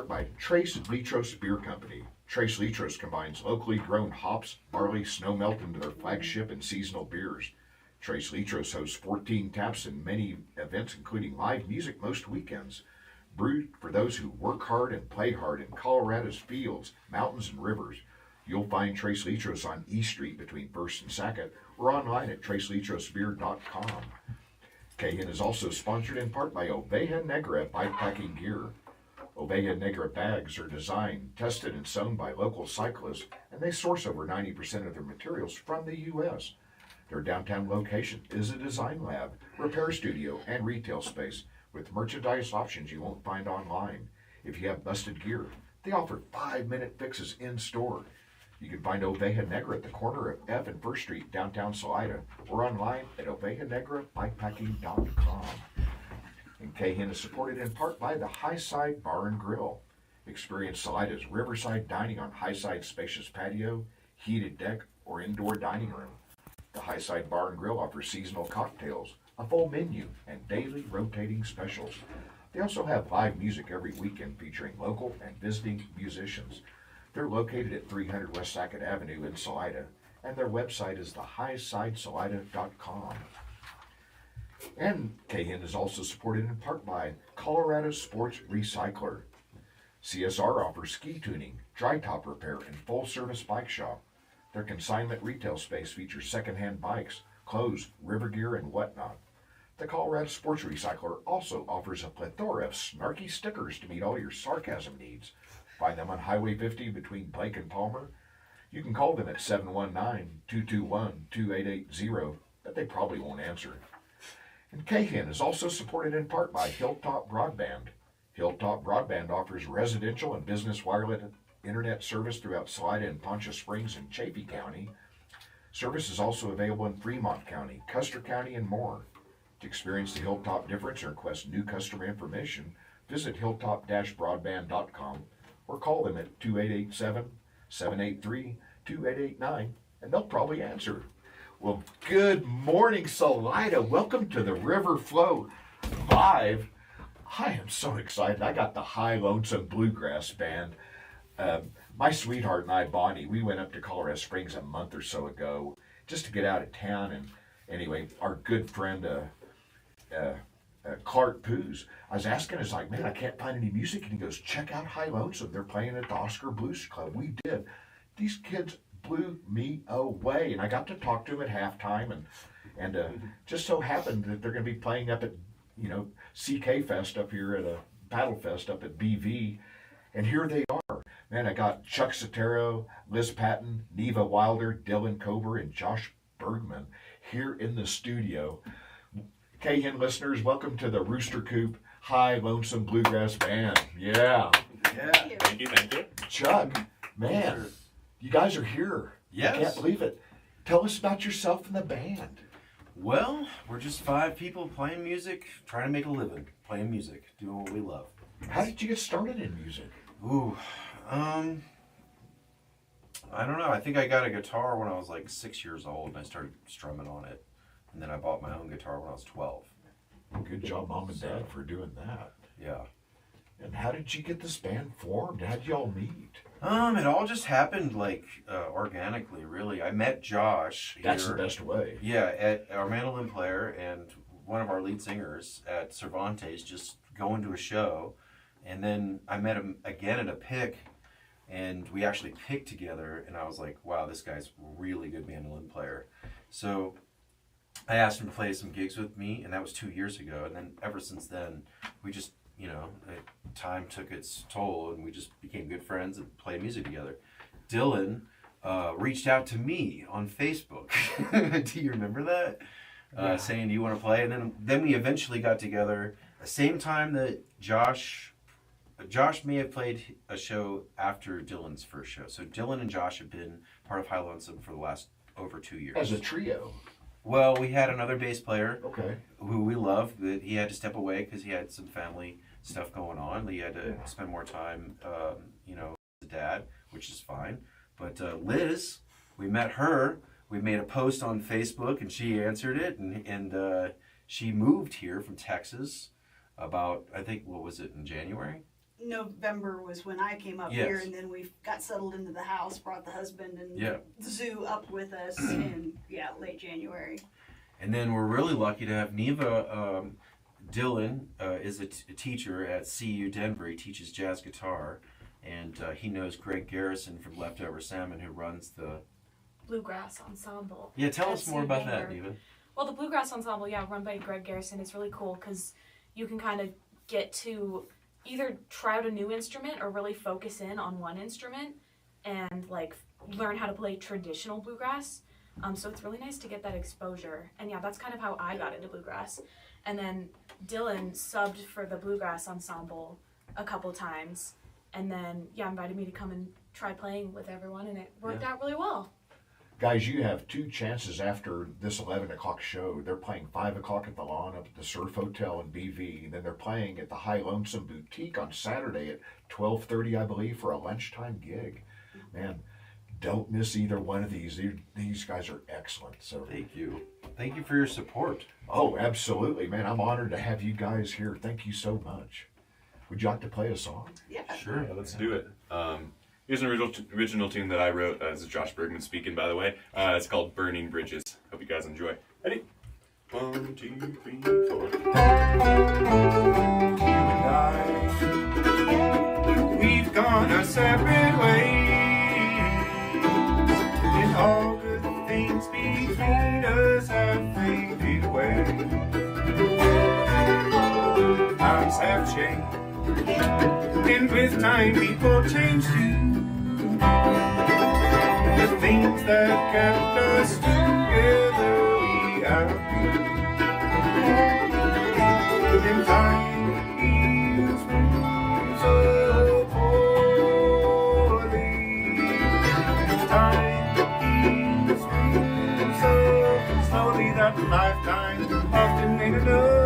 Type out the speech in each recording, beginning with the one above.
By Trace Litros Beer Company. Trace Litros combines locally grown hops, barley, snow melt into their flagship and seasonal beers. Trace Litros hosts 14 taps and many events, including live music most weekends. Brewed for those who work hard and play hard in Colorado's fields, mountains, and rivers. You'll find Trace Litros on East Street between 1st and 2nd or online at tracelitrosbeer.com. KN is also sponsored in part by Oveja Negra Bikepacking Gear. Oveja Negra bags are designed, tested, and sewn by local cyclists, and they source over 90% of their materials from the U.S. Their downtown location is a design lab, repair studio, and retail space with merchandise options you won't find online. If you have busted gear, they offer 5-minute fixes in store. You can find Oveja Negra at the corner of F and 1st Street, downtown Salida, or online at ovejanegrabikepacking.com. And KHIN is supported in part by the Highside Bar and Grill. Experience Salida's riverside dining on Highside's spacious patio, heated deck, or indoor dining room. The Highside Bar and Grill offers seasonal cocktails, a full menu, and daily rotating specials. They also have live music every weekend featuring local and visiting musicians. They're located at 300 West Sackett Avenue in Salida, and their website is thehigh-sidesalida.com. And KN is also supported in part by Colorado Sports Recycler. CSR offers ski tuning, dry top repair, and full-service bike shop. Their consignment retail space features secondhand bikes, clothes, river gear, and whatnot. The Colorado Sports Recycler also offers a plethora of snarky stickers to meet all your sarcasm needs. Find them on Highway 50 between Blake and Palmer. You can call them at 719-221-2880, but they probably won't answer. And KHIN is also supported in part by Hilltop Broadband. Hilltop Broadband offers residential and business wireless internet service throughout Salida and Poncha Springs and Chaffee County. Service is also available in Fremont County, Custer County, and more. To experience the Hilltop difference or request new customer information, visit hilltop-broadband.com or call them at 2887-783-2889, and they'll probably answer. Well, good morning, Salida. Welcome to the River Flow Live. I am so excited. I got the High Lonesome Bluegrass Band. My sweetheart and I, Bonnie, we went up to Colorado Springs a month or so ago just to get out of town. And anyway, our good friend Clark Poos, I was asking, he's like, man, I can't find any music. And he goes, check out High Lonesome. They're playing at the Oscar Blues Club. We did. These kids blew me away, and I got to talk to him at halftime, and just so happened that they're going to be playing up at CK Fest up here at a Paddlefest up at BV, and here they are. Man, I got Chuck Sotero, Liz Patton, Neva Wilder, Dylan Cover, and Josh Bergman here in the studio. KHIN listeners, welcome to the Rooster Coop High Lonesome Bluegrass Band. Yeah. Thank you. Chuck, man. You guys are here. Yes. I can't believe it. Tell us about yourself and the band. Well, we're just 5 people playing music, trying to make a living, playing music, doing what we love. How did you get started in music? I don't know. I think I got a guitar when I was like 6 years old, and I started strumming on it. And then I bought my own guitar when I was 12. Good job, Mom and Dad, for doing that. Yeah. And how did you get this band formed? How did y'all meet? It all just happened organically, really. I met Josh here. That's the best way. Yeah, at our mandolin player and one of our lead singers at Cervantes, just going to a show. And then I met him again at a pick, and we actually picked together, and I was like, wow, this guy's a really good mandolin player. So I asked him to play some gigs with me, and that was 2 years ago. And then ever since then, we just, time took its toll, and we just became good friends and played music together. Dylan reached out to me on Facebook. Do you remember that? Yeah. Saying, do you want to play? And then we eventually got together the same time that Josh may have played a show after Dylan's first show. So Dylan and Josh have been part of High Lonesome for the last over 2 years. As a trio? Well, we had another bass player who we love, but he had to step away because he had some family stuff going on. He had to spend more time, with the dad, which is fine. But Liz, we met her. We made a post on Facebook, and she answered it, and she moved here from Texas about, I think, what was it, in January? November was when I came up here, and then we got settled into the house, brought the husband and the zoo up with us in late January. And then we're really lucky to have Neva Dillon is a teacher at CU Denver. He teaches jazz guitar, and he knows Greg Garrison from Leftover Salmon, who runs the Bluegrass Ensemble. Yeah, tell us more about that, Neva. Well, the Bluegrass Ensemble, run by Greg Garrison, is really cool because you can kind of get to either try out a new instrument or really focus in on one instrument and like learn how to play traditional bluegrass. So it's really nice to get that exposure. And that's kind of how I got into bluegrass. And then Dylan subbed for the Bluegrass Ensemble a couple times. And then, invited me to come and try playing with everyone, and it worked out really well. Guys, you have 2 chances after this 11 o'clock show. They're playing 5 o'clock at the Lawn up at the Surf Hotel in BV. Then they're playing at the High Lonesome Boutique on Saturday at 12:30, I believe, for a lunchtime gig. Man, don't miss either one of these. These guys are excellent. So thank you. Thank you for your support. Oh, absolutely, man. I'm honored to have you guys here. Thank you so much. Would you like to play a song? Yeah. Sure. Yeah, let's do it. Here's an original tune that I wrote. This is Josh Bergman speaking, by the way. It's called Burning Bridges. Hope you guys enjoy. Ready? 1, 2, 3, 4. You and I, we've gone our separate ways, and all good things between us have faded away. Times have changed, and with time people change too. The things that kept us together we outgrew. And time heals wounds so poorly. Time heals wounds so slowly that lifetime often ain't enough.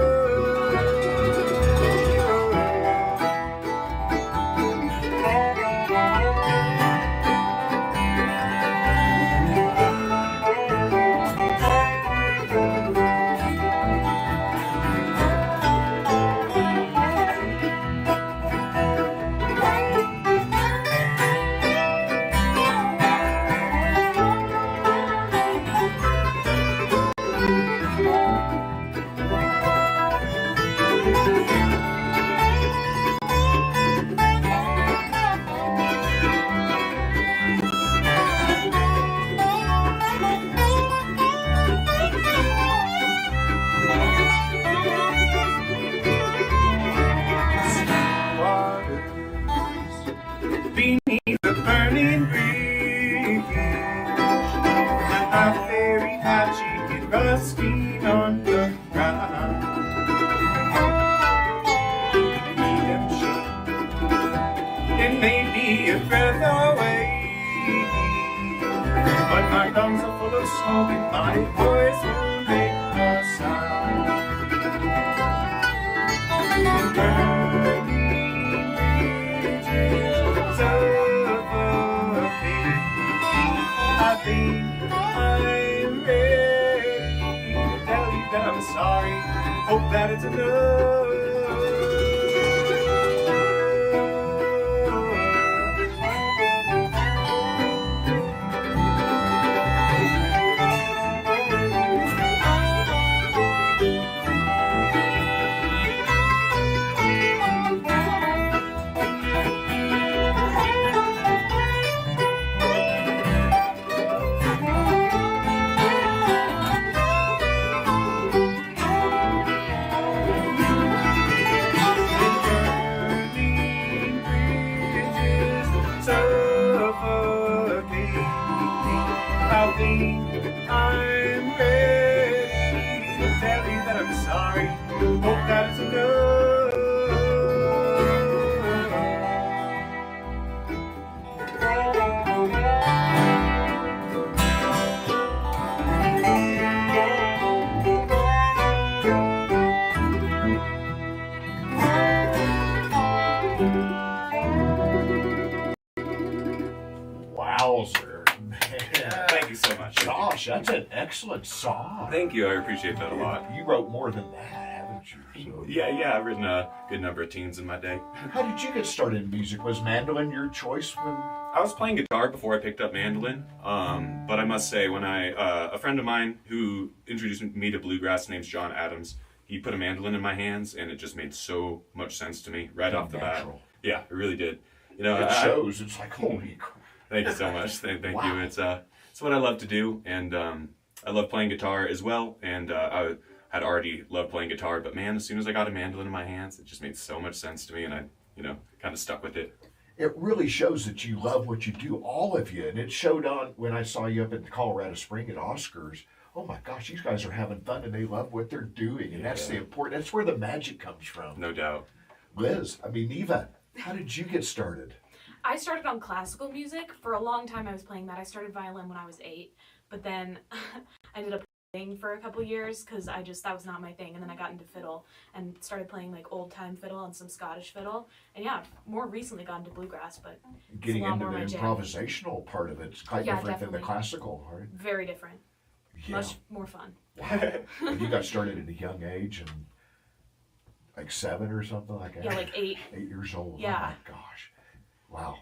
Josh, that's an excellent song. Thank you. I appreciate that a lot. You wrote more than that, haven't you? So. Yeah, I've written a good number of tunes in my day. How did you get started in music? Was mandolin your choice when? I was playing guitar before I picked up mandolin, but I must say, when a friend of mine who introduced me to bluegrass, name's John Adams, he put a mandolin in my hands, and it just made so much sense to me right off the bat. Yeah, it really did. You know, it shows. It's like, holy crap. Thank you so much. Thank Wow. you. It's what I love to do, and I love playing guitar as well. And I had already loved playing guitar, but man, as soon as I got a mandolin in my hands, it just made so much sense to me, and I, kind of stuck with it. It really shows that you love what you do, all of you, and it showed on when I saw you up in Colorado Spring at Oscars. Oh my gosh, these guys are having fun and they love what they're doing, and that's the important. That's where the magic comes from. No doubt. Liz, Neva, how did you get started? I started on classical music. For a long time I was playing that. I started violin when I was 8, but then I ended up playing for a couple years because that was not my thing. And then I got into fiddle and started playing like old time fiddle and some Scottish fiddle. And yeah, more recently got into bluegrass, but Getting it's a lot into more the my jam. improvisational part of it's quite different definitely. than the classical, right? Very different. Yeah. Much more fun. Wow. And you got started at a young age, and like 7 or something like that? Yeah, like 8. 8 years old. Yeah. Oh my gosh. Wow.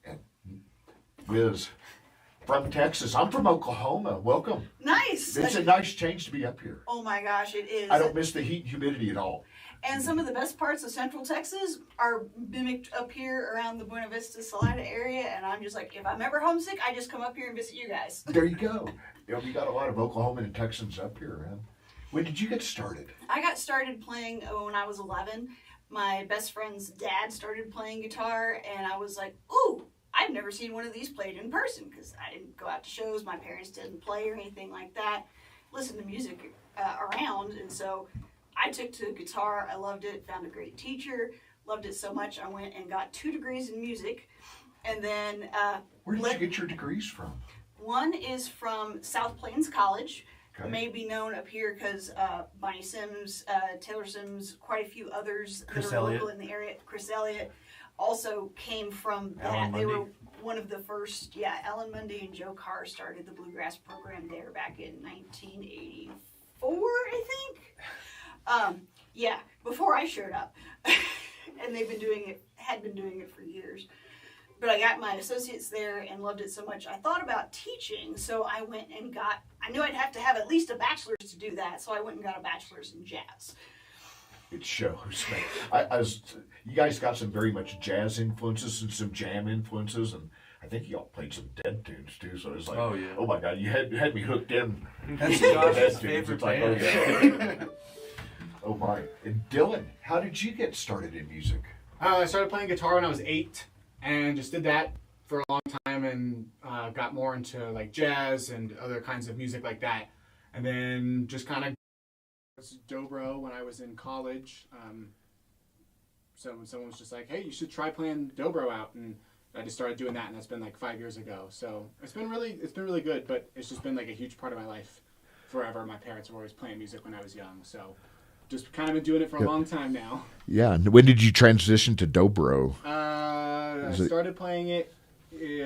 And Liz, from Texas. I'm from Oklahoma. Welcome. Nice. It's a nice change to be up here. Oh my gosh, it is. I don't miss the heat and humidity at all. And some of the best parts of Central Texas are mimicked up here around the Buena Vista, Salida area. And I'm just like, if I'm ever homesick, I just come up here and visit you guys. There you go. We got a lot of Oklahoman and Texans up here, man. When did you get started? I got started playing when I was 11. My best friend's dad started playing guitar, and I was like, ooh, I've never seen one of these played in person because I didn't go out to shows. My parents didn't play or anything like that. Listen to music around, and so I took to guitar. I loved it, found a great teacher, loved it so much I went and got 2 degrees in music. And then Where did you get your degrees from? one is from South Plains College. Okay. May be known up here because Bonnie Sims, Taylor Sims, quite a few others Chris that are local Elliott. in the area. Chris Elliott also came from that. Alan They were Mundy. one of the first. Alan Mundy and Joe Carr started the bluegrass program there back in 1984, I think. Before I showed up, and had been doing it for years. But I got my associates there and loved it so much. I thought about teaching, so I went and I knew I'd have to have at least a bachelor's to do that, so I went and got a bachelor's in jazz. It shows. You guys got some very much jazz influences and some jam influences, and I think y'all played some dead tunes too. So it's like, Oh, yeah. oh my God, you had me hooked in. That's Dead Josh's tunes. favorite It's like, band. oh, yeah. Oh my. And Dylan, how did you get started in music? I started playing guitar when I was 8, and just did that for a long time, and got more into like jazz and other kinds of music like that. And then just kind of dobro when I was in college. So someone was just like, "Hey, you should try playing dobro out," and I just started doing that, and that's been like 5 years ago. So it's been really good, but it's just been like a huge part of my life forever. My parents were always playing music when I was young, so just kind of been doing it for a long time now. Yeah. And when did you transition to dobro? I started playing it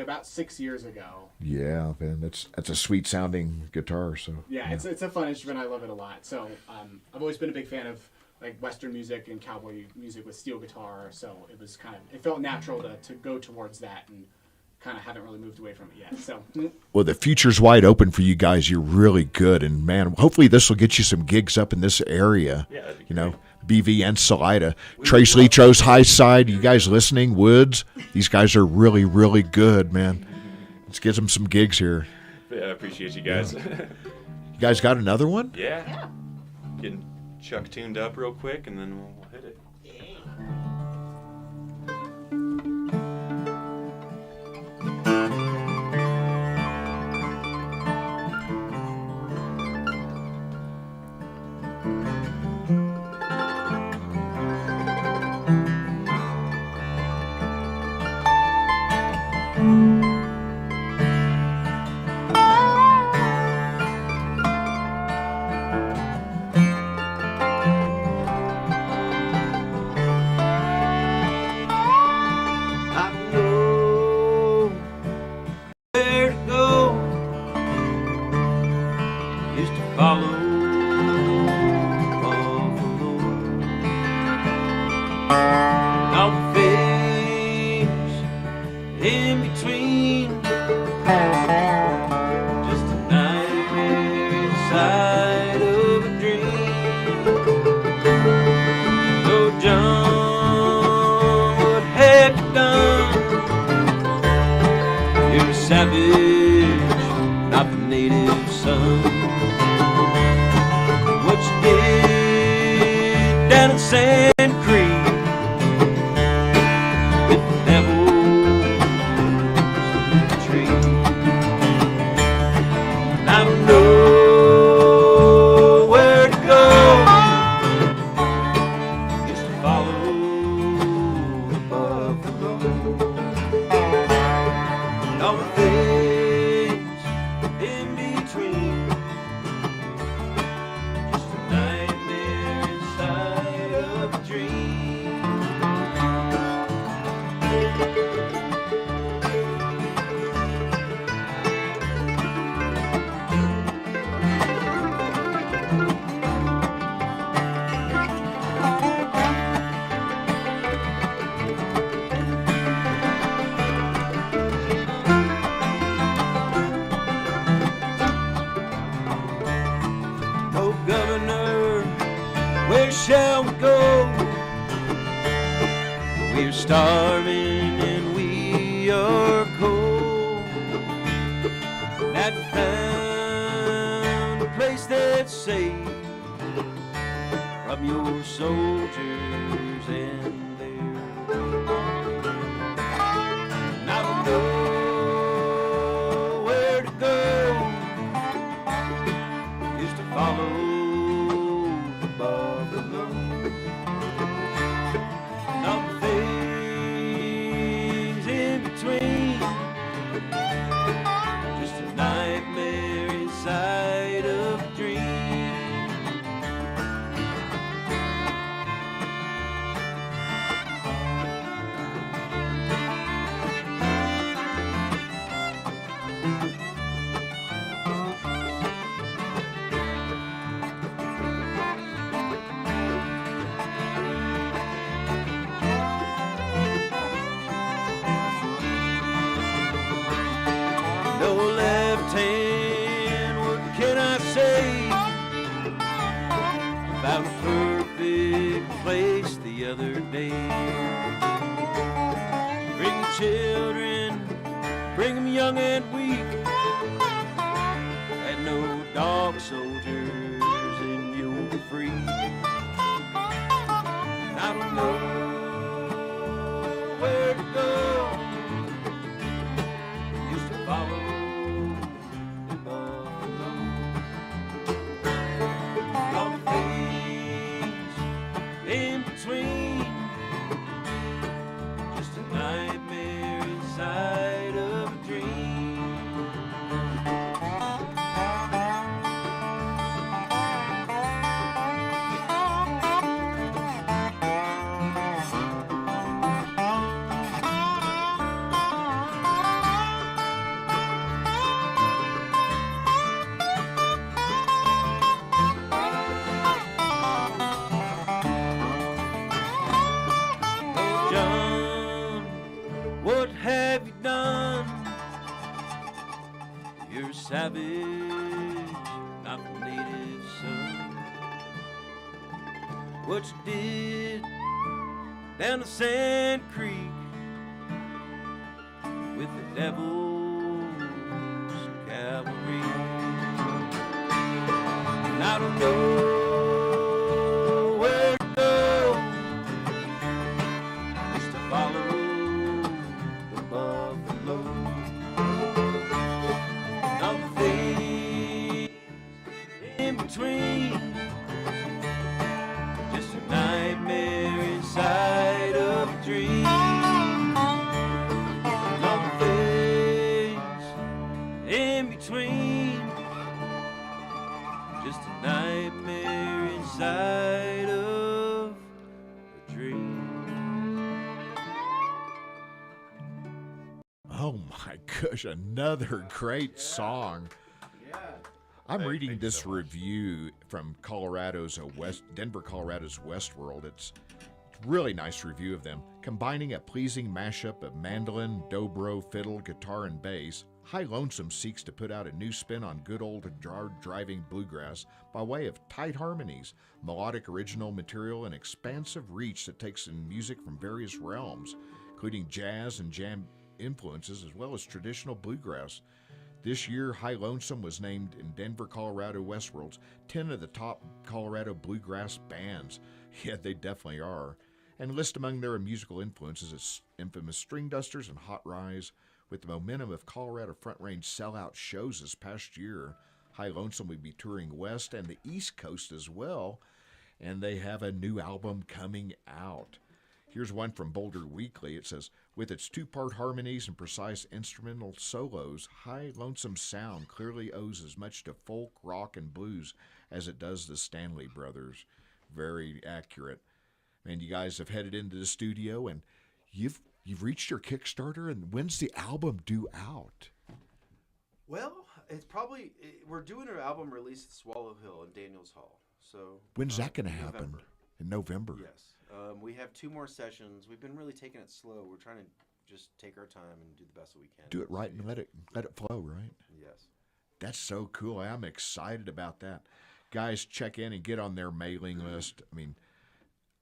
about 6 years ago. Yeah, man, that's a sweet sounding guitar. So Yeah, it's a fun instrument. I love it a lot. So I've always been a big fan of like Western music and cowboy music with steel guitar. So it felt natural to go towards that, and kind of haven't really moved away from it yet. So well, the future's wide open for you guys. You're really good, and man, hopefully this will get you some gigs up in this area. Yeah, that'd be great. BV and Salida. Trace Letro's High Side. You guys listening? Woods. These guys are really, really good, man. Let's get them some gigs here. Yeah, I appreciate you guys. You guys got another one? Yeah. Getting Chuck tuned up real quick, and then we'll hit it. in between. Just a nightmare inside of a dream. Oh, John, what have you done? You're a savage, not the native son. What you did down in Sand Creek with the devil in the tree. I don't know where to go, just to follow the buffalo. And all the things in between. Just a nightmare inside of a dream. Oh, Governor, where shall we go? We're starving and we are cold. Have you found a place that's safe from your soldiers and their and I don't know where to go, is to follow the buffalo. And all the things in between. Just a nightmare inside of a dream. No left hand, what can I say? Found a perfect place the other day. Bring the children, bring them young and weak. And no dog soldiers and you're free. And I don't know where to go, used to follow the buffalo. All the things in between. Just a nightmare inside of a dream. John, what have you done? You're a savage, not the native son. What you did down to Sand Creek with the devil's cavalry. And I don't know where to go, just to follow the buffalo. And all the things in between. Just a nightmare inside of a dream. And all the things in between. Just a nightmare inside of a dream. Oh my gosh, another great song. I'm reading this review from Denver, Colorado's Westworld. It's really nice review of them. Combining a pleasing mashup of mandolin, dobro, fiddle, guitar, and bass, High Lonesome seeks to put out a new spin on good old driving bluegrass by way of tight harmonies, melodic original material, and expansive reach that takes in music from various realms, including jazz and jam influences as well as traditional bluegrass. This year, High Lonesome was named in Denver, Colorado Westworld's 10 of the top Colorado bluegrass bands. Yeah, they definitely are. And list among their musical influences is infamous String Dusters and Hot Rise. With the momentum of Colorado Front Range sellout shows this past year, High Lonesome will be touring west and the east coast as well, and they have a new album coming out. Here's one from Boulder Weekly. It says, with its two-part harmonies and precise instrumental solos, High Lonesome sound clearly owes as much to folk, rock, and blues as it does the Stanley Brothers. Very accurate. And you guys have headed into the studio, and you've reached your Kickstarter, and when's the album due out? Well, it's probably, we're doing an album release at Swallow Hill in Daniels Hall. So when's that going to happen? November. In November? Yes. We have 2 more sessions. We've been really taking it slow. We're trying to just take our time and do the best that we can. Do it right and let it flow, right? Yes. That's so cool. I'm excited about that. Guys, check in and get on their mailing list. I mean,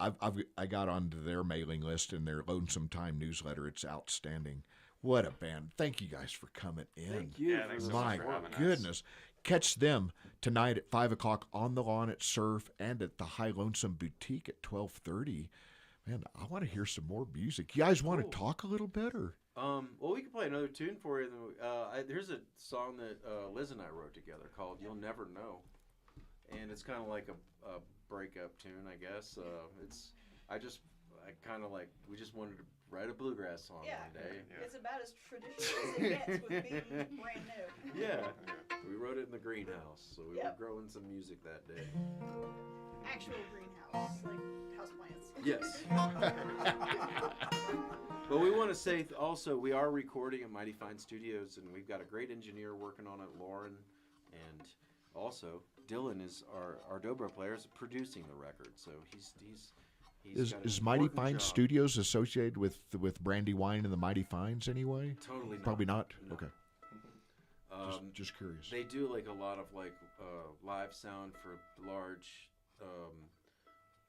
I got onto their mailing list in their Lonesome Time newsletter. It's outstanding. What a band. Thank you guys for coming in. Thank you. Yeah, thanks so much for having us. Goodness. Catch them tonight at 5 o'clock on the lawn at Surf and at the High Lonesome Boutique at 12:30. Man, I want to hear some more music. You guys want to talk a little better? Well, we can play another tune for you. There's a song that Liz and I wrote together called "You'll Never Know," and it's kind of like a breakup tune, I guess. We just wanted to write a bluegrass song one day. It's about as traditional as it gets with being brand new. Yeah, we wrote it in the greenhouse, so we were growing some music that day. Actual greenhouse, like houseplants. Yes. But we want to say also we are recording at Mighty Fine Studios, and we've got a great engineer working on it, Lauren, and also Dylan is our dobro player, is producing the record. So he's Is Mighty Fine Studios associated with Brandywine and the Mighty Fines anyway? Totally not. Probably not? No. Okay. Just curious. They do like a lot of live sound for large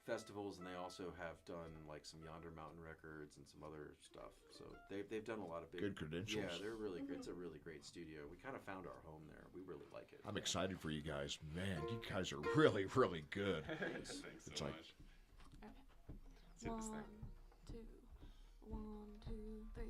festivals, and they also have done like some Yonder Mountain Records and some other stuff. So they've done a lot of good credentials. Yeah, they're really good. It's a really great studio. We kind of found our home there. We really like it. I'm excited for you guys. Man, you guys are really, really good. Thanks so much. Let's hit this thing. 1, 2, 1, 2, 3.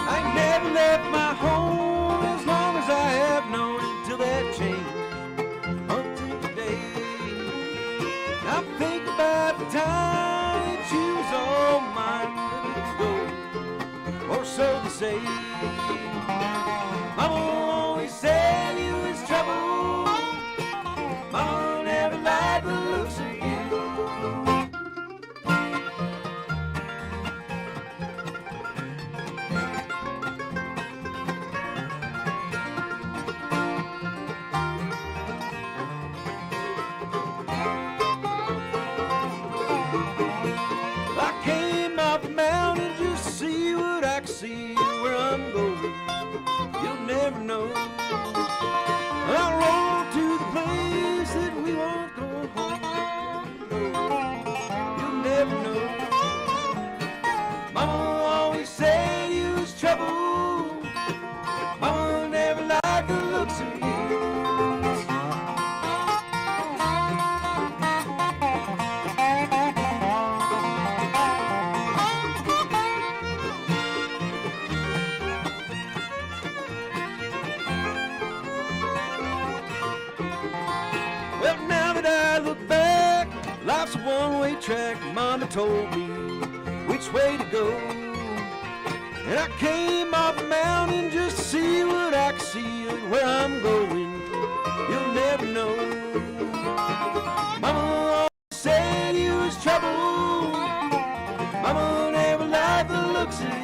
I never left my home as long as I have known until that change until today. I think about the time that you was all mine ago, or so they say. Mama always said you was trouble. Mama never lied the looks of you. I came off the mountain just to see what I could see where I'm going. You'll never know. I rode to the place that we won't go home. You'll never know. Mama always said you was trouble. Mama never liked the looks of you. Well, now that I look back, life's a one-way track. Mama told me which way to go. And I came off the mountain just to see what I could see and where I'm going. You'll never know. Mama always said you was trouble. Mama never liked the looks of you.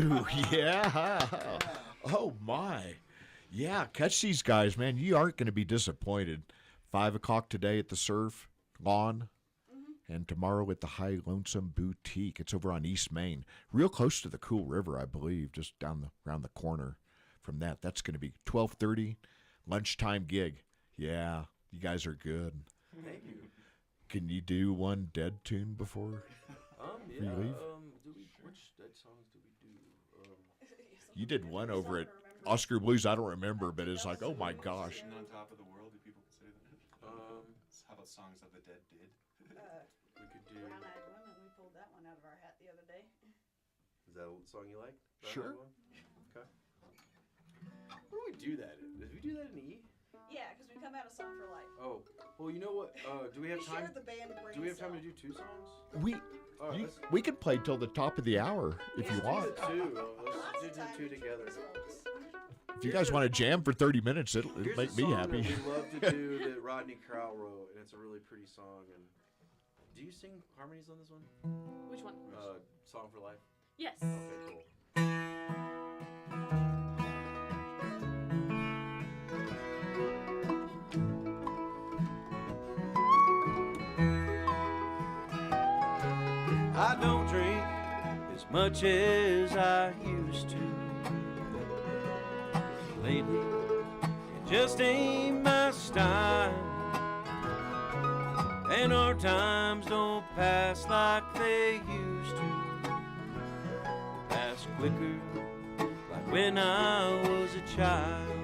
do. Yeah. Oh, my. Yeah, catch these guys, man. You aren't going to be disappointed. 5 o'clock today at the Surf Lawn. And tomorrow at the High Lonesome Boutique. It's over on East Main, real close to the Cool River, I believe, just around the corner from that. That's going to be 12:30, lunchtime gig. Yeah, you guys are good. Thank you. Can you do one Dead tune before Yeah. you leave? Which Dead songs do we do? You did one over at Oscar Blues. I don't remember, but it's like, oh my gosh. On top of the world, do people consider that? How about songs that the dead did? We could do. Brown-Eyed Women, we pulled that one out of our hat the other day. Is that a song you like? Sure. Okay. Where do we do that in? Did we do that in E? Yeah, because we come out of Song for Life. Oh, well, you know what? Do we have time? Share the band brain Do we have time to cell. do 2 songs? We we can play till the top of the hour if you want. Let's do 2. Lots Let's of do time 2 to together. do this, folks. If you guys want to jam for 30 minutes, it'll Here's make a me song happy. that we love to do that Rodney Crowell wrote, and it's a really pretty song. And do you sing harmonies on this one? Which one? Song for Life. Yes. Okay, cool. I don't drink as much as I used to. Lately, it just ain't my style. And our times don't pass like they used to. Pass quicker, like when I was a child.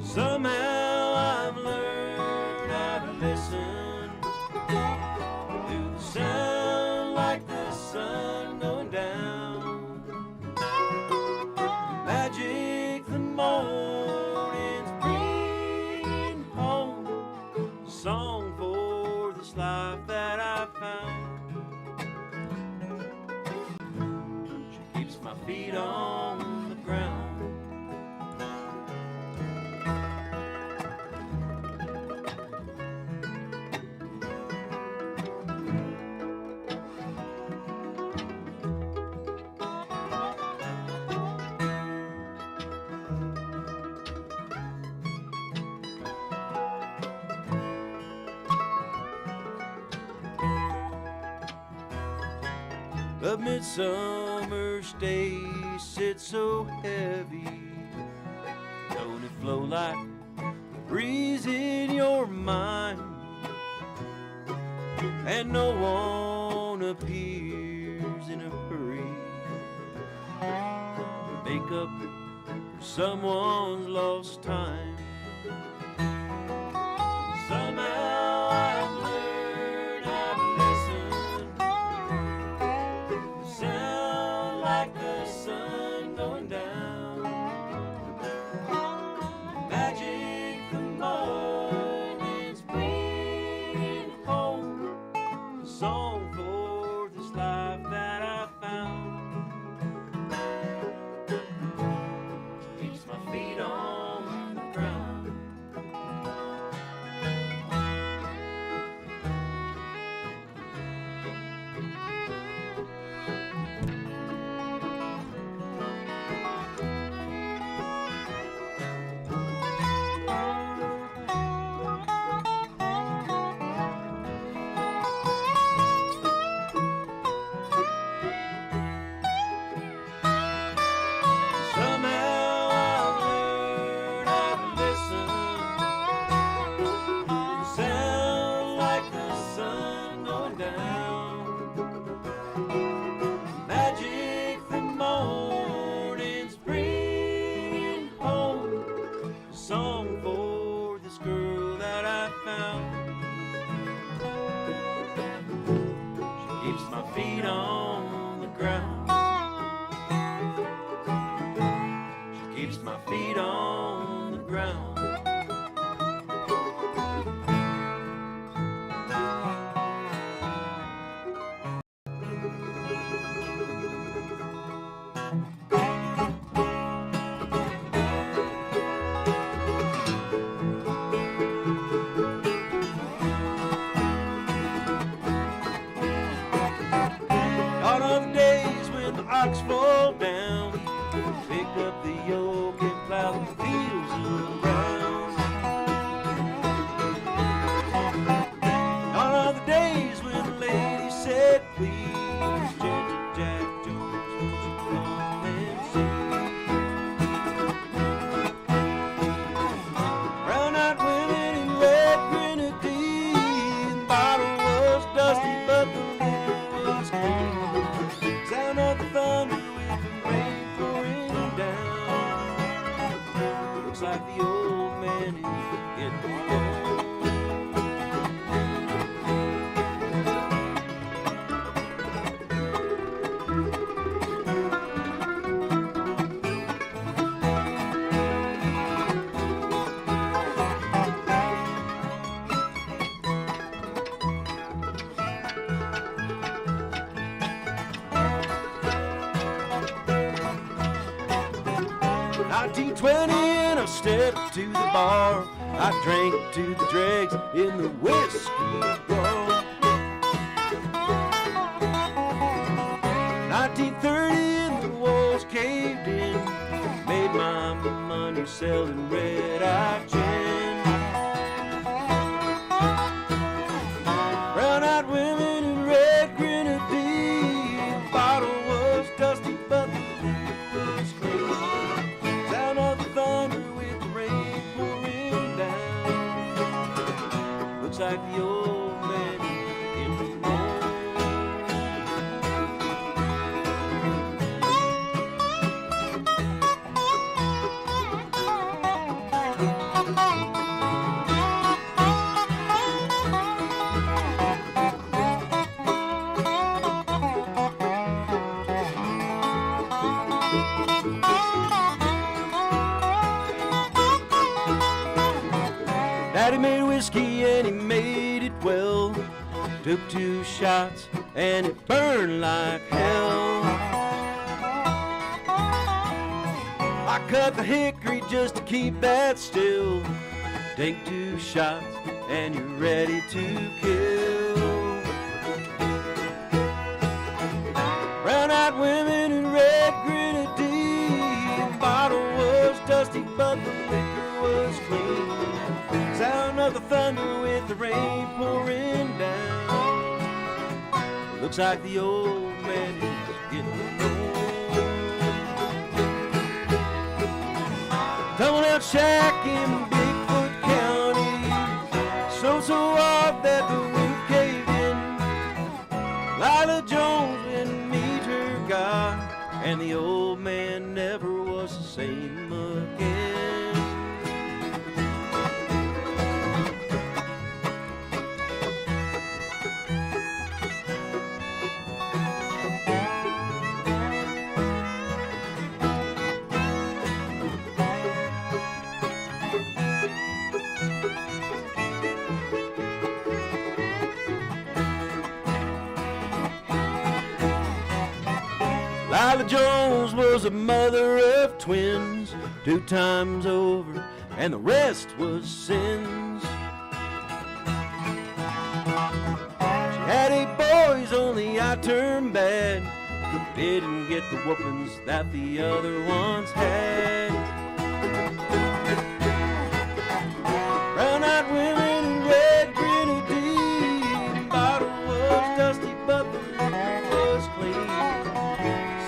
Somehow I've learned how to listen to the sound like the sun going down. Magic the mornings bring home. A song for this life that I found. She keeps my feet on the ground. The midsummer's day sits so heavy. Don't it flow like a breeze in your mind? And no one appears in a hurry to make up for someone's lost time. Somehow I've learned how to listen. Sound like the sun going down. Magic the mornings bring home. A song for this life that I found. Keeps my feet on the ground. Somehow I've learned how to listen. Sound like the sun going down. Magic the mornings bring home. A song for this girl that I found. She keeps my feet on the ground. She keeps my feet on the ground. Gone are the days ox fall down, pick up the yoke and plow the fields around. Gone are the days when the lady said, please, gentle Jack Jones, won't you come and see? Brown-eyed women in red grenadine, the bottle was dusty, but the liquor was clean. Sound of the thunder with the rain pouring down. Looks like the old man is getting old. And I stepped to the bar. I drank to the dregs in the whiskey bar. 1930 and the walls caved in. Made my money selling red-eye gin. Brown-eyed women in red grenadine. The bottle was dusty, but the liquor was clean. Sound of the thunder with the rain pouring down. Looks like the old man is getting old. Daddy made whiskey and he made it well. Took 2 shots and it burned like hell. I cut the hickory just to keep that still. Take 2 shots and you're ready to kill. Brown-eyed women in red grenadine. Bottle was dusty but the liquor was clean. Sound of the thunder with the rain pouring down. Looks like the old man is getting old. Coming out shack in Bigfoot County. So off that the roof caved in. Lila Jones went meet her guy, and the old man never was the same again. Lila Jones was a mother of twins, 2 times over, and the rest was sins. She had 8 boys, only I turned bad. Coop didn't get the whoopings that the other ones had. Brown-eyed women in red grenadine. Bottle was dusty, but the liquor was clean.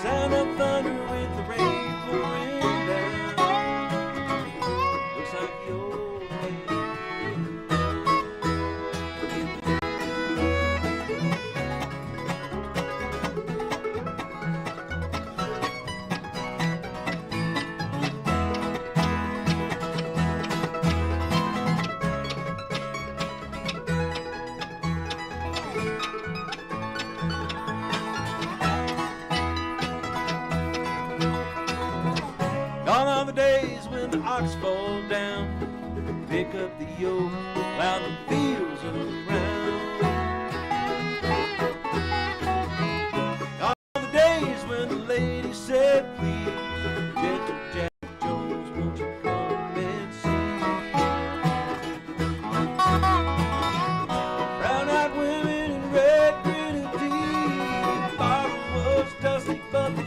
Sound of thunder with the rain pouring down. Looks like the old man. Gone are the days when the ox fall down, pick up the yoke while the fields around. Gone are the days when the lady said, please, gentle Jack Jones, won't you come and see? Brown-eyed women in red grenadine. Bottle was dusty, but the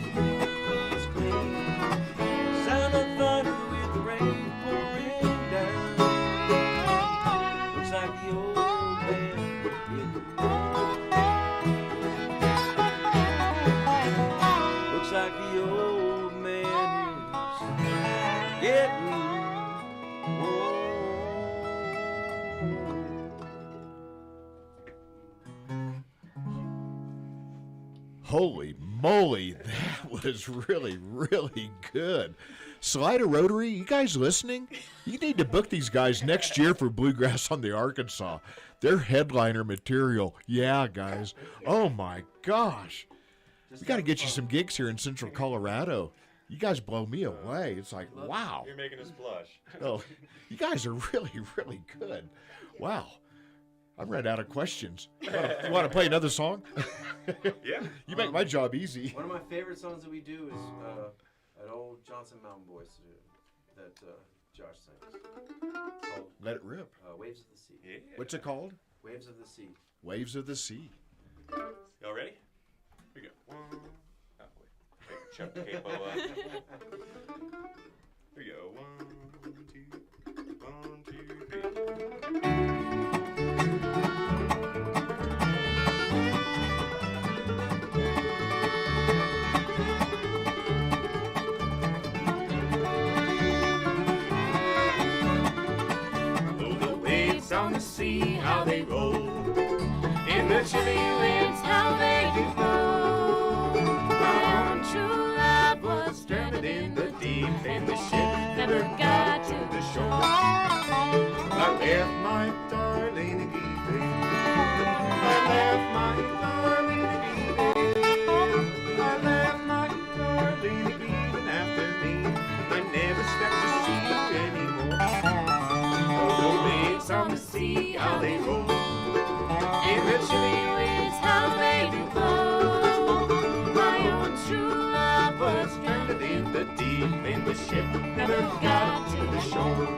Holy moly, that was really, really good. Salida Rotary, you guys listening? You need to book these guys next year for Bluegrass on the Arkansas. They're headliner material. Yeah, guys. Oh my gosh. We got to get you some gigs here in Central Colorado. You guys blow me away. It's like, wow. You're making us blush. Oh, you guys are really, really good. Wow. I'm running out of questions. You want to play another song? Yeah. You make my job easy. One of my favorite songs that we do is an old Johnson Mountain Boys that Josh sings. It's called Let it rip. Waves of the Sea. Yeah. What's it called? Waves of the Sea. Waves of the Sea. Y'all ready? Here we go. One. Oh, wait. Chuck the capo up. Here we go. 1, 2, 1, 2, 3. On the sea, how they roll in the chilly winds, how they do blow. My own true love was stranded in the deep, and the ship never got to the shore. I left my darling again. I left my darling again. I left my darling again after me. I never expect to see you anymore. On the sea, how they roll in the chilly winds, how they do blow. My own true love was stranded in the deep, and the ship never got to the shore.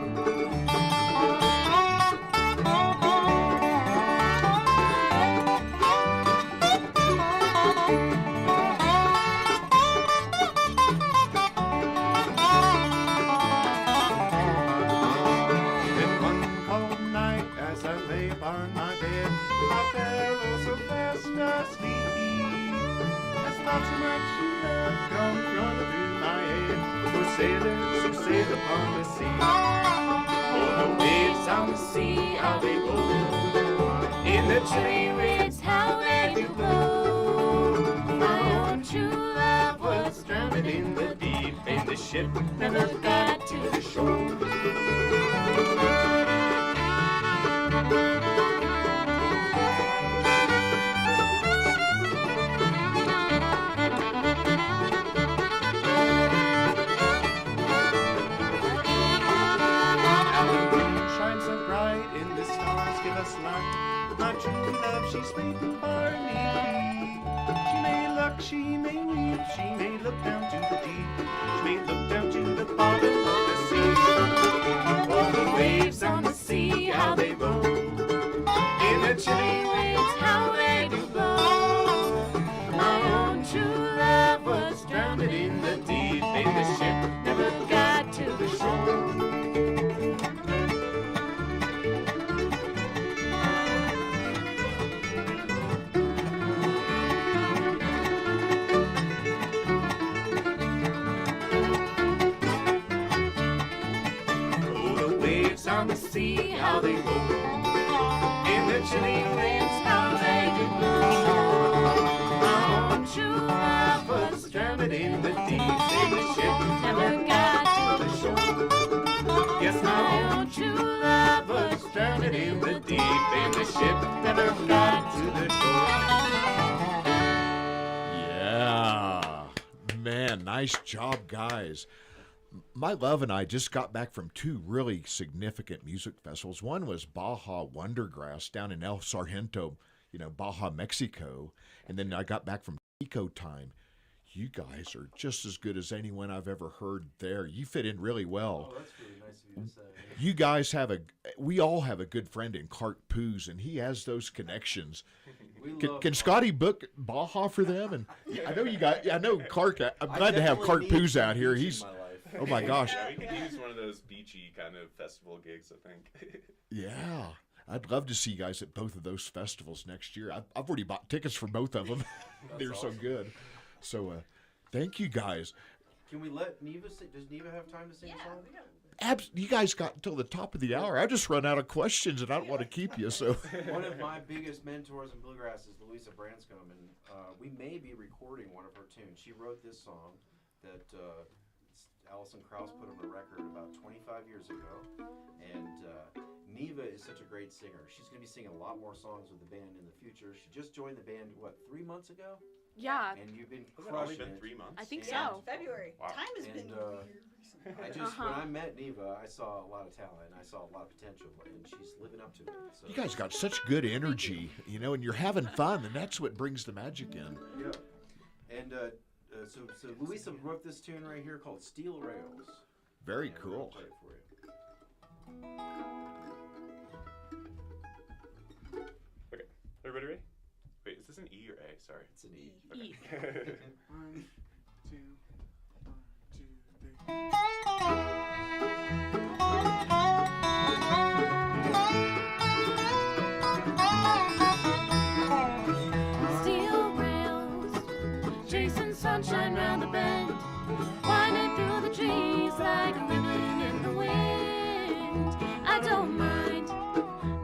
On my bed, I fell so fast asleep. As thoughts so much love come running through my head. For sailors who sail upon the sea. Oh, the waves on the sea, how they roll. In the chilly winds, how they do blow. My own true love was stranded in the deep, and the ship never got to the shore. My true love, she's waiting for me. She may look, she may weep, she may look down to the deep. She may look down to the bottom of the sea. Oh, the waves on the sea, how they roll. In the chilly winds, how they do blow. My own true love was drowned in the deep, and the ship never got to the shore. On the sea, how they roll. In the chilly winds, how they do blow. My own true love was drowned in the deep, and the ship never got to the shore. Yes, my own true love was drowned in the deep, and the ship never got to the shore. Yeah. Man, nice job, guys. My love and I just got back from two really significant music festivals. One was Baja Wondergrass down in El Sargento, Baja, Mexico. And then I got back from Eco Time. You guys are just as good as anyone I've ever heard there. You fit in really well. Oh, that's really nice of you to say. You guys we all have a good friend in Clark Poos, and he has those connections. Can Scotty book Baja for them? And I know Clark. I'm glad to have Clark Poos out here. He's, oh my gosh. Yeah, we could use one of those beachy kind of festival gigs, I think. Yeah. I'd love to see you guys at both of those festivals next year. I've already bought tickets for both of them. They're awesome. So good. So thank you guys. Can we let Neva sing? Does Neva have time to sing a song? You guys got until the top of the hour. I just run out of questions, and I don't want to keep you. So One of my biggest mentors in bluegrass is Louisa Branscombe, and we may be recording one of her tunes. She wrote this song that Alison Krauss put on a record about 25 years ago, and Neva is such a great singer. She's going to be singing a lot more songs with the band in the future. She just joined the band, 3 months ago? Yeah. And you've been Has it only crushing been it. 3 months? I think Yeah, so. February. Wow. Time has been And weird recently. I just when I met Neva, I saw a lot of talent, I saw a lot of potential, and she's living up to it. So. you guys got such good energy, and you're having fun, and that's what brings the magic in. Yeah. And so Louisa wrote this tune right here called Steel Rails. Very And we're gonna cool. play it for you. Okay, everybody ready? Wait, is this an E or A? Sorry. It's an E. E. 1, 2, 1, 2, 3. Steel rails, chasing sunshine round the bend, winding through the trees like a ribbon in the wind. I don't mind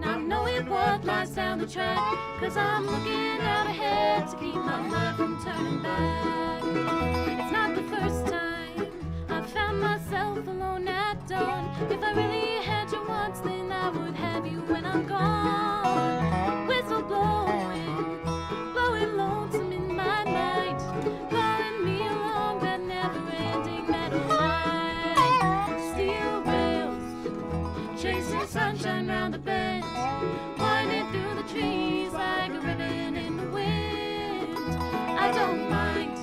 not knowing what lies down the track, 'cause I'm looking out ahead to keep my mind from turning back. It's not the first time I've found myself alone at dawn. If I really had you once, then I would have you when I'm gone. Whistle blowing, blowing lonesome in my mind, blowing me along that never-ending metal line. Steel rails, chasing sunshine round the bend, winding through the trees like a ribbon in the wind. I don't mind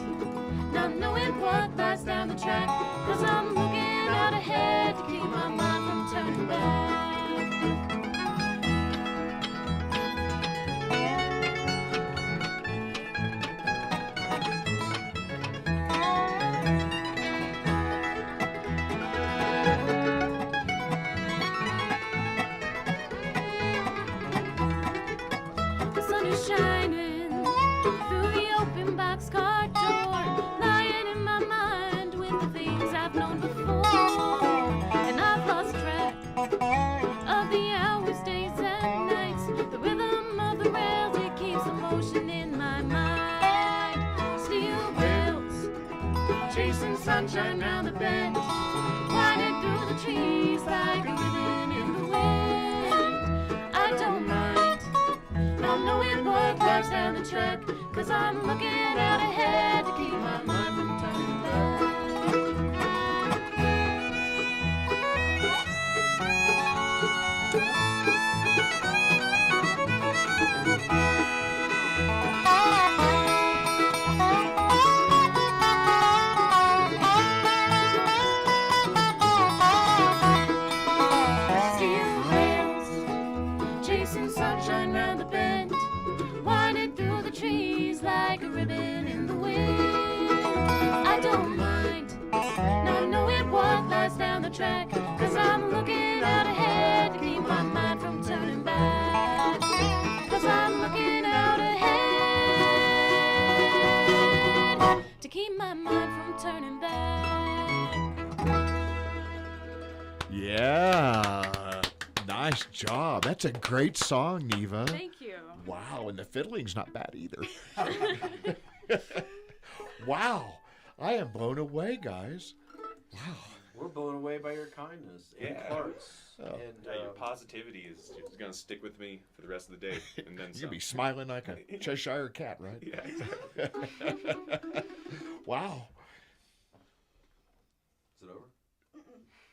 not knowing what lies down the track, 'cause I'm looking out ahead to keep my mind from turning back. The sun is shining through the open boxcar door, lying in my mind with the things I've known before. And I've lost track of the hours, days, and nights. The rhythm of the rails, it keeps the motion in my mind. Steel rails, chasing sunshine round the bend, winding through the trees like a ribbon in the wind. I don't mind not knowing what lies down the track, 'cause I'm looking out ahead to keep my mind from turning back. Steel rails, chasing sunshine round the bend, winding through the trees like a ribbon in the wind. I don't mind not knowing what lies down the track, 'cause I'm looking out ahead to keep my mind from turning back. 'Cause I'm looking out ahead to keep my mind from turning back. Yeah, nice job. That's a great song, Neva. Thank you. Wow, and the fiddling's not bad either. Wow, I am blown away, guys. Wow. We're blown away by your kindness and Yeah. Clark's. Oh. And Yeah, your positivity is going to stick with me for the rest of the day, and then You're some. gonna be smiling like a Cheshire cat, right? Yeah, exactly. Wow. Is it over?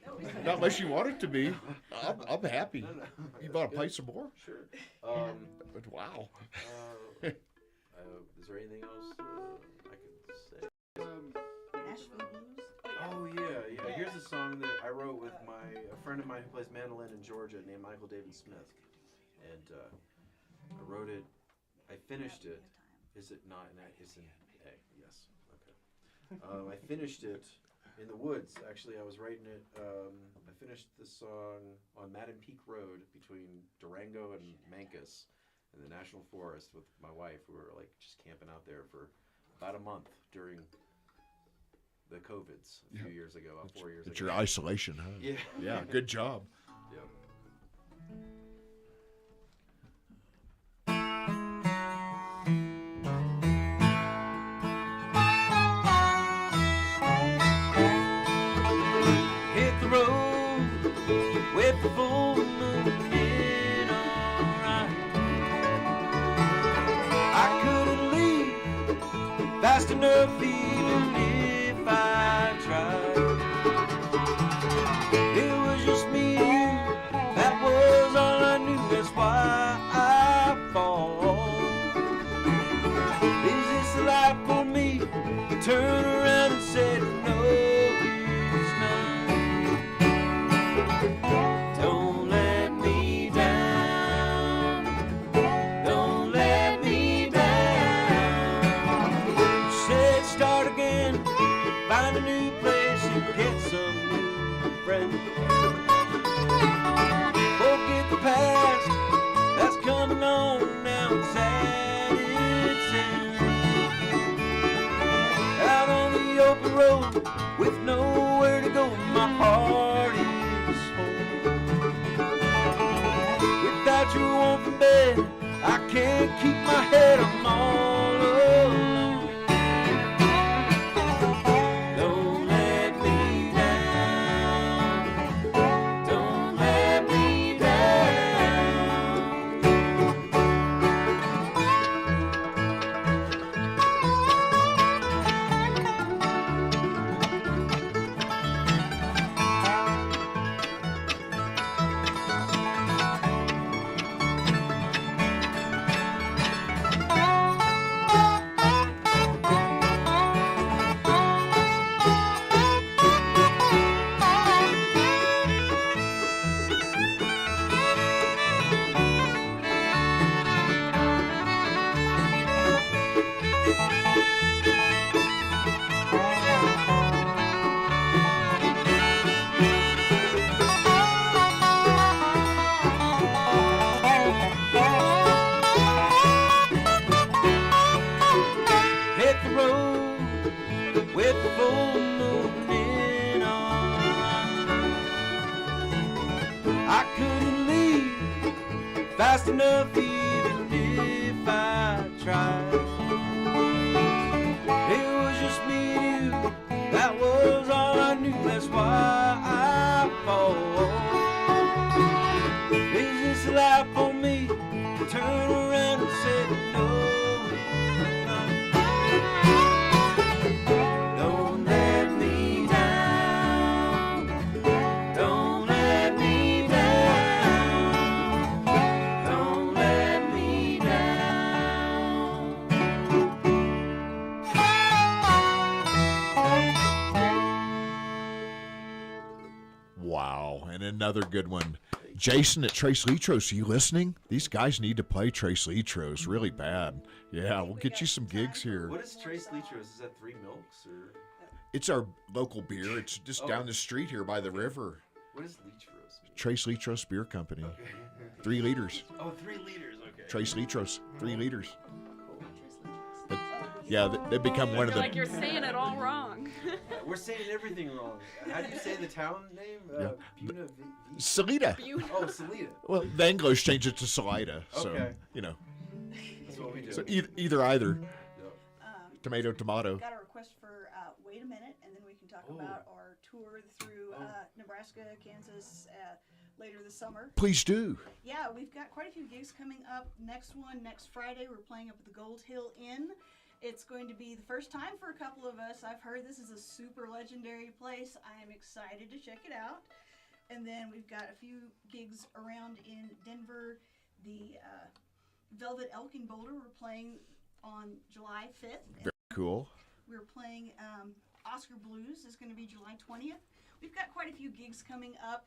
No, we said Not unless you want it to be. I'm happy. No. You want to play some more? Sure. But wow. Is there anything else I could say? Nashville Blues. Oh yeah. Here's a song that I wrote with a friend of mine who plays mandolin in Georgia named Michael David Smith, and I wrote it. I finished it. Is it not? It's in A. Yes. Okay. I finished it in the woods. Actually, I was writing it. I finished this song on Madden Peak Road between Durango and Mancos in the National Forest with my wife. We were like just camping out there for about a month during the COVIDs a few years ago, 4 years ago. It's your isolation, huh? Yeah. Yeah, good job. Yep. Hit the road with the full moon in alright. I couldn't leave fast enough even if I tried. It was just me and you, that was all I knew, that's why I fall. Is this a life for me? Turn around and said no, it's not. Don't let me down. Don't let me down. You said start again, find a new place and get some new friends. Forget the past, that's coming on now, it's at its end. Out on the open road with nowhere to go, my heart is home. Without your warmth in bed, I can't keep my head, I'm all alone. Don't let me down. Don't let me down. Hit the road with the full moon in alright. I couldn't leave fast enough even if I tried. It was just me and you, that was all I knew, that's why I fall. Is this a life for me? Turn around and say no. Don't let me down. Don't let me down. Don't let me down. Wow, and another good one. Jason at Trace Litros, are you listening? These guys need to play Trace Litros really bad. Yeah, we'll get you some gigs here. What is Trace Litros? Is that 3 Milks or It's our local beer. It's just down the street here by the river. what is Litros? Trace Litros Beer Company. Okay. 3 liters. Oh, 3 liters. Okay. Trace Litros, 3 liters. But, yeah, they've become one of the... Like you're saying it all wrong. We're saying everything wrong. How do you say the town name? Buena Vista. Salida. Oh, Salida. Well, the Anglos changed it to Salida, so, Okay. you know. That's what we do. So either. Um, Tomato, tomato. got a request for wait a minute, and then we can talk about our tour through Nebraska, Kansas later this summer. Please do. Yeah, we've got quite a few gigs coming up. Next Friday, we're playing up at the Gold Hill Inn. It's going to be the first time for a couple of us. I've heard this is a super legendary place. I am excited to check it out. And then we've got a few gigs around in Denver. The Velvet Elk in Boulder, we're playing on July 5th. Very cool. We're playing Oscar Blues is going to be July 20th. We've got quite a few gigs coming up.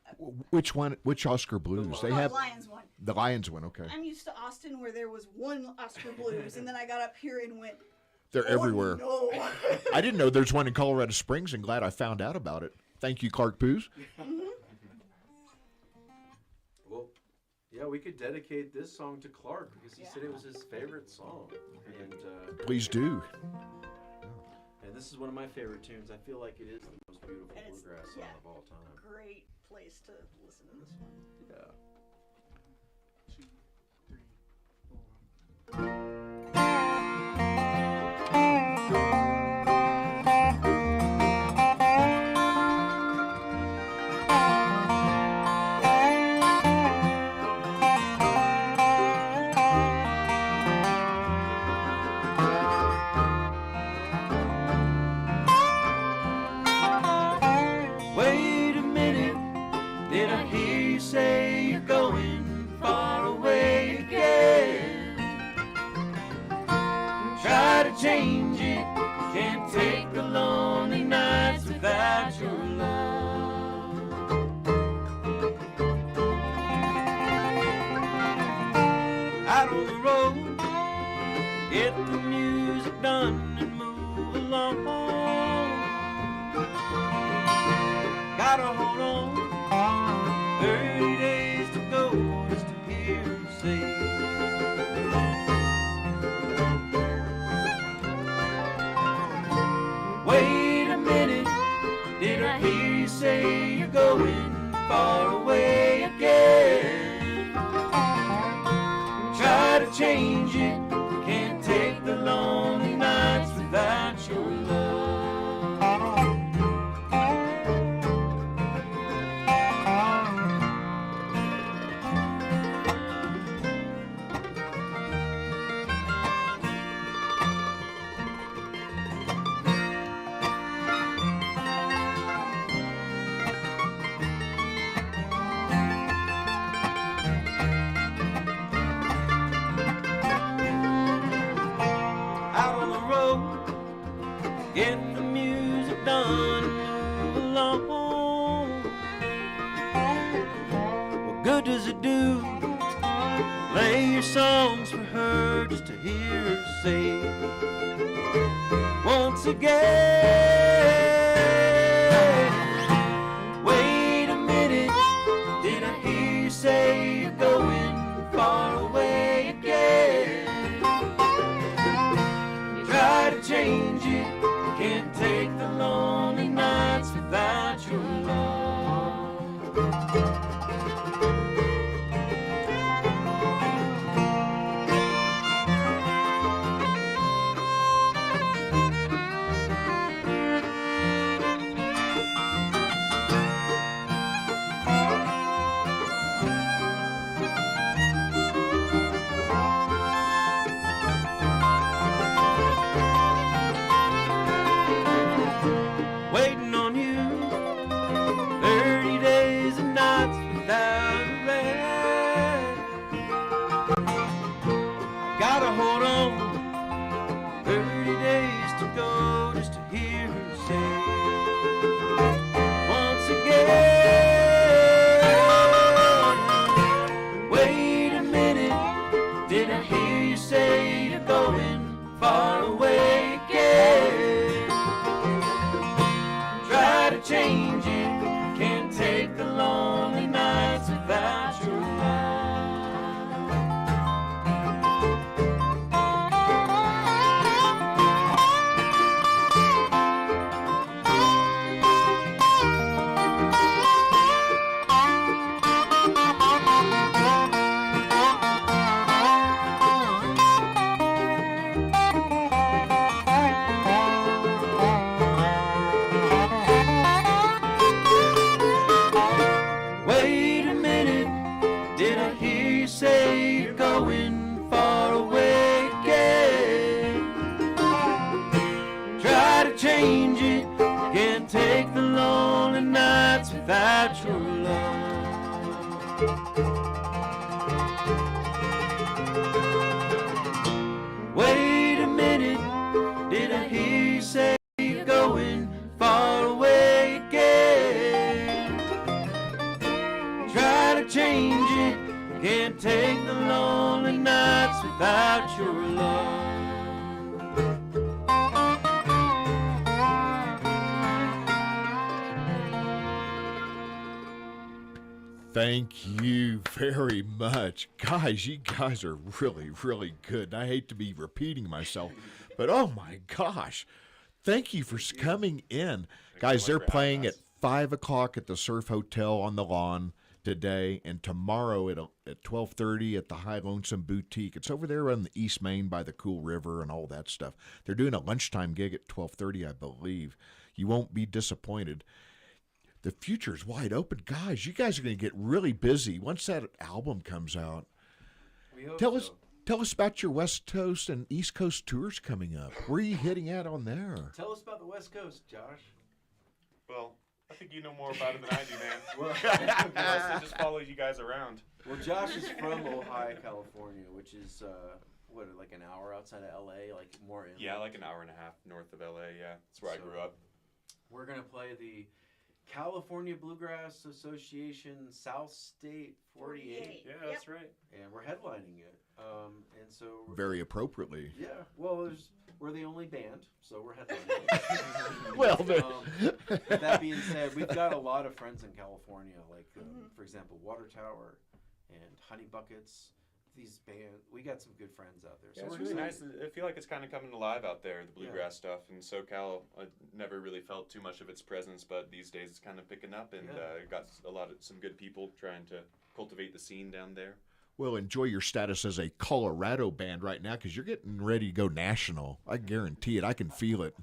Which one? Which Oscar Blues? They have Lions one. the Lions one. Okay, I'm used to Austin where there was one Oscar Blues, and then I got up here and went, they're everywhere. no. I didn't know there's one in Colorado Springs, and glad I found out about it. Thank you, Clark Poos. Well, yeah, we could dedicate this song to Clark because he said it was his favorite song. And Please do. and this this is one of my favorite tunes. I feel like it is the most beautiful And it's- bluegrass song yeah. of all time. Great place to listen to this one. Yeah. 2, 3, 4. Wait a minute, did I hear you say you're going far away again? Try to change it, can't take the lonely nights without your love. Out on the road, get the music done and move along. Gotta hold on, 30 days to go just to hear him say. Wait a minute, did I hear you say you're going far away again? Try to change it, can't take the lonely nights without your love. Out on the road, get the music done, move along. What good does it do? Play your songs for her just to hear her say once again. Wait a minute, did I hear you say you're going far away again? Try to change it, can't take the lonely nights without your love. Waiting on you, 30 days and nights without a rest. Gotta hold on, 30 days to go just to hear her say once again. Wait a minute, did I hear you say you're going far away again? Try to change it, can't take the lonely nights without your love. Wait a minute, did I hear you say you're going far away again? Try to change it, can't take the lonely nights without your love. Wait a minute, did I hear you say you're going far away again? Try to change it, can't take the lonely nights without your love. Thank you very much. Guys, you guys are really, really good. I hate to be repeating myself, but oh my gosh. Thank you for coming in. Guys, they're playing at 5 o'clock at the Surf Hotel on the lawn today, and tomorrow at 12:30 at the High Lonesome Boutique. It's over there on the East Main by the Cool River and all that stuff. They're doing a lunchtime gig at 12:30, I believe. You won't be disappointed. The future's wide open. Guys, you guys are going to get really busy once that album comes out. We hope Tell so. Tell us about your West Coast and East Coast tours coming up. Where are you hitting at on there? Tell us about the West Coast, Josh. Well, I think you know more about it than I do, man. I mostly just follow you guys around. Well, Josh is from Ojai, California, which is like an hour outside of LA, like more in. Yeah, like an hour and a half north of LA. Yeah, that's where I grew up. We're gonna play the California Bluegrass Association South State 48. Yeah, that's right. And we're headlining it. And so Very appropriately. Yeah. Well, we're the only band, so we're headlining. Well, that being said, we've got a lot of friends in California, like for example, Water Tower and Honey Buckets. These bands, we got some good friends out there. Yeah, it's really nice. I feel like it's kind of coming alive out there, the bluegrass stuff. In SoCal, I never really felt too much of its presence, but these days it's kind of picking up, and got some good people trying to cultivate the scene down there. Well, enjoy your status as a Colorado band right now, because you're getting ready to go national. I guarantee it. I can feel it.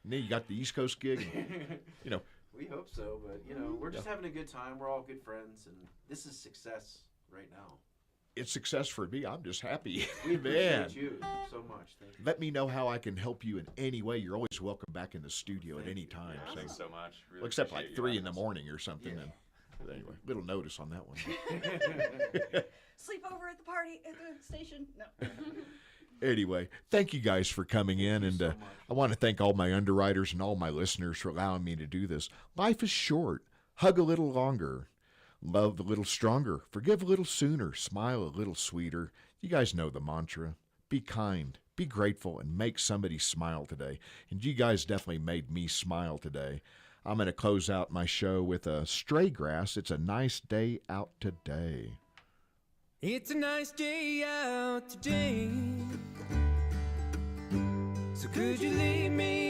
And then you got the East Coast gig. And, we hope so, but we're just having a good time. We're all good friends, and this is success right now. It's success for me. I'm just happy. We appreciate you so much. Thank you. Let me know how I can help you in any way. You're always welcome back in the studio at any time. Yeah, thanks so much. Really except like 3 in the us. morning or something. Yeah. And anyway, little notice on that one. Sleep over at the party at the station. No. Anyway, thank you guys for coming in, and I want to thank all my underwriters and all my listeners for allowing me to do this. Life is short. Hug a little longer. Love a little stronger. Forgive a little sooner. Smile a little sweeter. You guys know the mantra. Be kind. Be grateful, and make somebody smile today. And you guys definitely made me smile today. I'm going to close out my show with a Stray Grass. It's a nice day out today. It's a nice day out today. So could you leave me